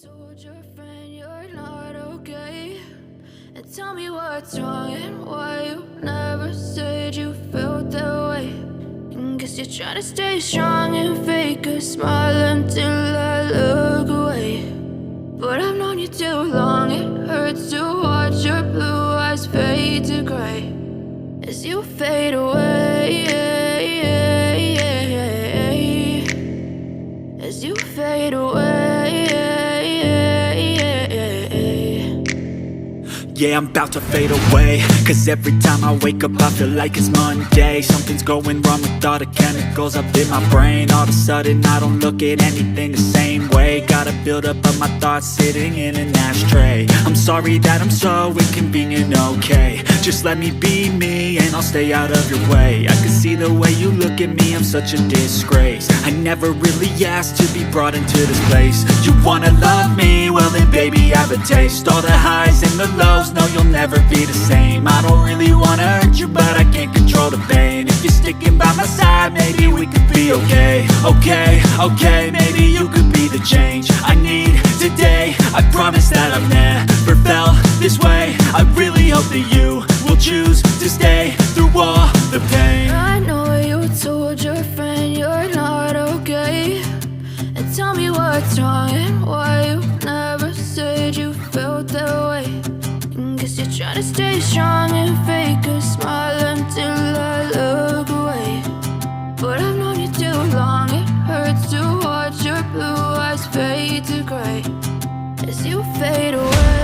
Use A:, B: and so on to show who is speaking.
A: told your friend you're not okay, and tell me what's wrong and why you never said you felt that way. And guess you're trying to stay strong and fake a smile until I look away. But I've known you too long, it hurts to watch your blue eyes fade to gray as you fade away, as you fade away.
B: Yeah, I'm about to fade away, cause every time I wake up I feel like it's Monday. Something's going wrong with all the chemicals up in my brain. All of a sudden I don't look at anything the same way. Got a buildup of my thoughts sitting in an ashtray. I'm sorry that I'm so inconvenient, okay. Just let me be me and I'll stay out of your way. I can see the way you look at me, I'm such a disgrace. I never really asked to be brought into this place. You wanna love me? Well then baby have a taste. All the highs and the lows, no, you'll never be the same. I don't really wanna hurt you, but I can't control the pain. If you're sticking by my side, maybe we could be okay. Okay, maybe you could be the change I need today. I promise that I've never felt this way. I really hope that you will choose to stay through all the pain.
A: I know you told your friend you're not okay, and tell me what's wrong and why you never said you felt that way. And guess you're trying to stay strong and fake a smile until I look away. But I've known you too long, it hurts to watch your blue eyes fade to gray as you fade away.